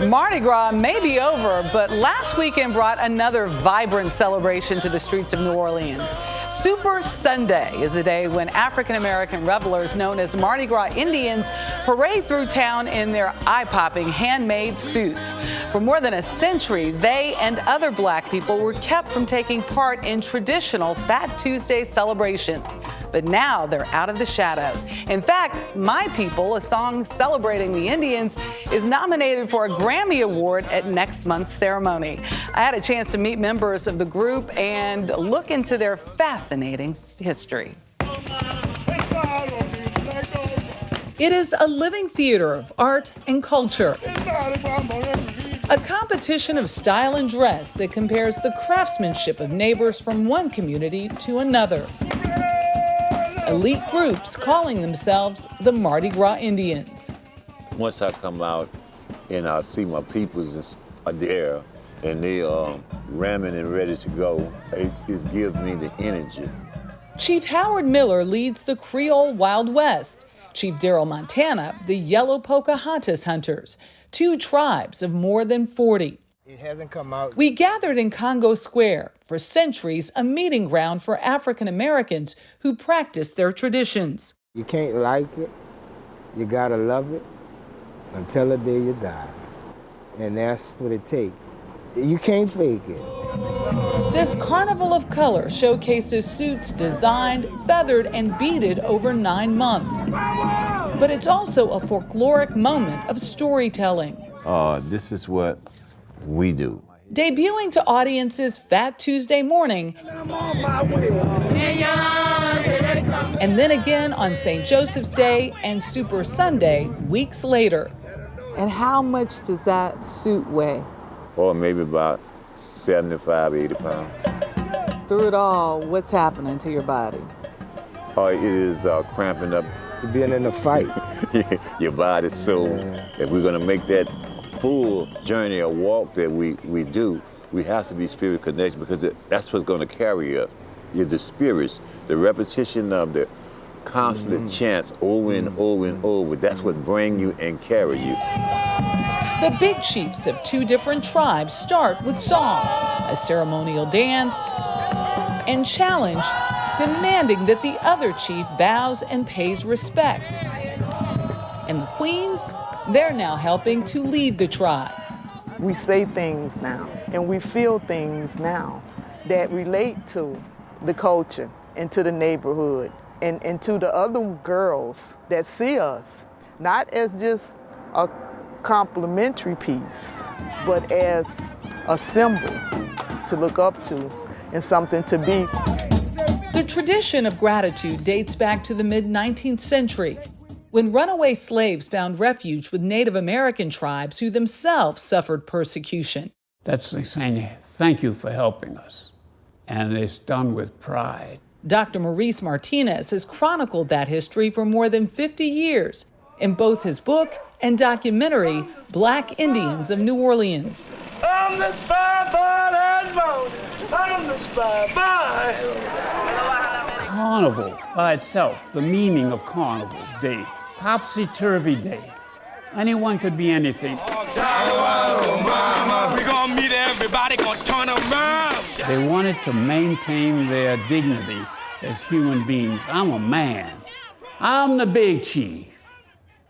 Mardi Gras may be over, but last weekend brought another vibrant celebration to the streets of New Orleans. Super Sunday is a day when African-American revelers known as Mardi Gras Indians parade through town in their eye-popping handmade suits. For more than a century, they and other black people were kept from taking part in traditional Fat Tuesday celebrations. But now they're out of the shadows. In fact, My People, a song celebrating the Indians, is nominated for a Grammy Award at next month's ceremony. I had a chance to meet members of the group and look into their fascinating history. It is a living theater of art and culture. A competition of style and dress that compares the craftsmanship of neighbors from one community to another. Elite groups calling themselves the Mardi Gras Indians. Once I come out and I see my peoples are there and they are ramming and ready to go, it gives me the energy. Chief Howard Miller leads the Creole Wild West. Chief Daryl Montana, the Yellow Pocahontas Hunters, two tribes of more than 40. It hasn't come out. We gathered in Congo Square, for centuries a meeting ground for African Americans who practice their traditions. You can't like it, you gotta love it until the day you die. And that's what it takes. You can't fake it. This carnival of color showcases suits designed, feathered, and beaded over 9 months. But it's also a folkloric moment of storytelling. This is what we do. Debuting to audiences Fat Tuesday morning, and then again on St. Joseph's Day and Super Sunday weeks later. And how much does that suit weigh? Or maybe about 75, 80 pounds. Through it all, what's happening to your body? It is cramping up. You're being in a fight. Your body. So if we're gonna make that full journey or walk that we do, we have to be spirit connected because that's what's gonna carry us. The spirits, the repetition of the constant chants over and over and over, that's what bring you and carry you. The big chiefs of two different tribes start with song, a ceremonial dance, and challenge, demanding that the other chief bows and pays respect. And the queens, they're now helping to lead the tribe. We say things now, and we feel things now that relate to the culture and to the neighborhood and to the other girls that see us, not as just a complimentary piece, but as a symbol to look up to and something to be. The tradition of gratitude dates back to the mid-19th century, when runaway slaves found refuge with Native American tribes who themselves suffered persecution. That's like saying, thank you for helping us. And it's done with pride. Dr. Maurice Martinez has chronicled that history for more than 50 years in both his book and documentary, Black Indians of New Orleans. I'm the spy by that mountain. I'm the spy by. Carnival by itself, the meaning of Carnival Day, topsy-turvy day. Anyone could be anything. We gonna meet everybody, gonna turn around. They wanted to maintain their dignity as human beings. I'm a man. I'm the big chief.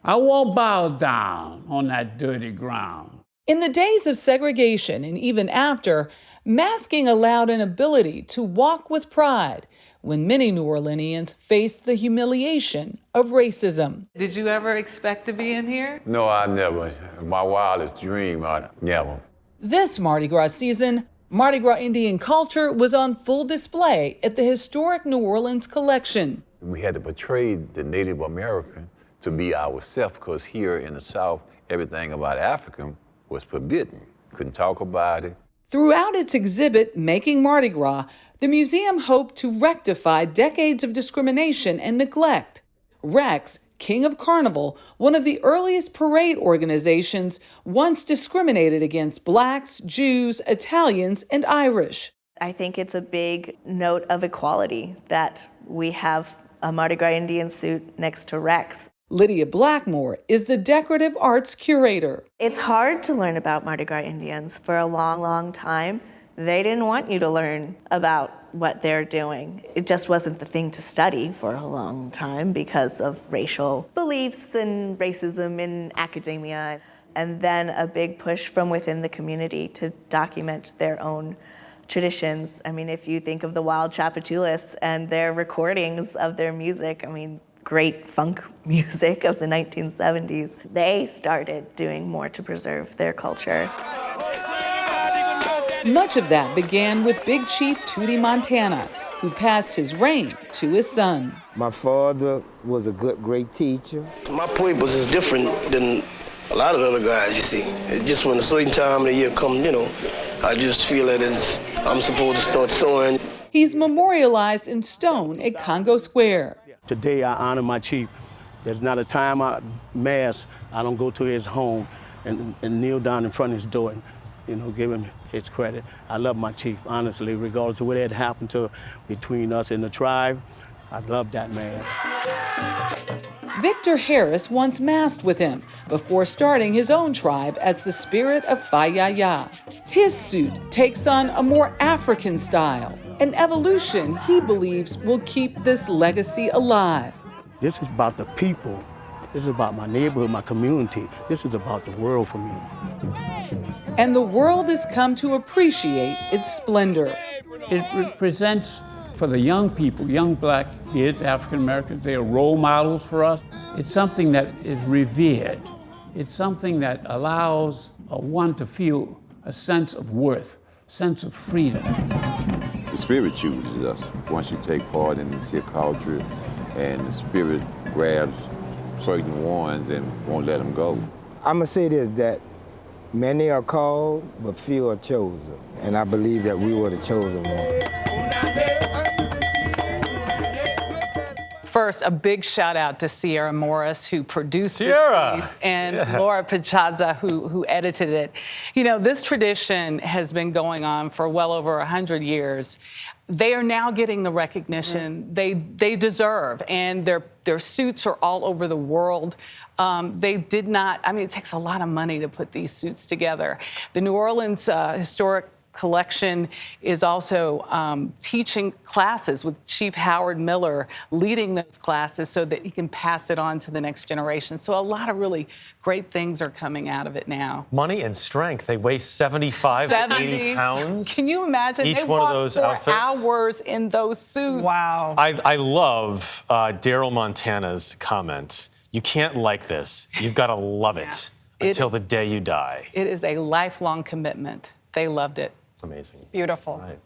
I won't bow down on that dirty ground. In the days of segregation and even after, masking allowed an ability to walk with pride when many New Orleanians faced the humiliation of racism. Did you ever expect to be in here? No, I never. My wildest dream, I never. This Mardi Gras season, Mardi Gras Indian culture was on full display at the historic New Orleans collection. We had to portray the Native American to be ourselves, because here in the South, everything about African was forbidden. Couldn't talk about it. Throughout its exhibit, Making Mardi Gras, the museum hoped to rectify decades of discrimination and neglect. Rex, King of Carnival, one of the earliest parade organizations, once discriminated against Blacks, Jews, Italians, and Irish. I think it's a big note of equality that we have a Mardi Gras Indian suit next to Rex. Lydia Blackmore is the decorative arts curator. It's hard to learn about Mardi Gras Indians. For a long, long time, they didn't want you to learn about what they're doing. It just wasn't the thing to study for a long time because of racial beliefs and racism in academia. And then a big push from within the community to document their own traditions. I mean, if you think of the Wild Chapatulas and their recordings of their music, I mean, great funk music of the 1970s, they started doing more to preserve their culture. Much of that began with Big Chief Tootie Montana, who passed his reign to his son. My father was a great teacher. My purpose is different than a lot of the other guys, you see. It's just when a certain time of the year comes, you know, I just feel that I'm supposed to start sewing. He's memorialized in stone at Congo Square. Today I honor my chief. There's not a time I mass, I don't go to his home and kneel down in front of his door and, you know, give him his credit. I love my chief, honestly, regardless of what had happened between us and the tribe. I love that man. Victor Harris once masked with him before starting his own tribe as the Spirit of Fayaya. His suit takes on a more African style, an evolution he believes will keep this legacy alive. This is about the people. This is about my neighborhood, my community. This is about the world for me. And the world has come to appreciate its splendor. It represents, for the young people, young black kids, African Americans, they are role models for us. It's something that is revered. It's something that allows one to feel a sense of worth, sense of freedom. The Spirit chooses us. Once you take part in the culture, and the Spirit grabs certain ones and won't let them go. I'm gonna say this, that many are called, but few are chosen. And I believe that we were the chosen ones. First, a big shout out to Sierra Morris, who produced this piece, and Laura Pichazza, who edited it. You know, this tradition has been going on for well over 100 years. They are now getting the recognition they deserve, and their suits are all over the world. They did not, I mean, it takes a lot of money to put these suits together. The New Orleans Historic Collection is also teaching classes with Chief Howard Miller, leading those classes so that he can pass it on to the next generation. So a lot of really great things are coming out of it now. Money and strength. They weigh 75 to 80 pounds. Can you imagine? Each one of those outfits. Hours in those suits. Wow. I love Daryl Montana's comment. You can't like this. You've got to love it until the day you die. It is a lifelong commitment. They loved it. Amazing. It's beautiful. Right.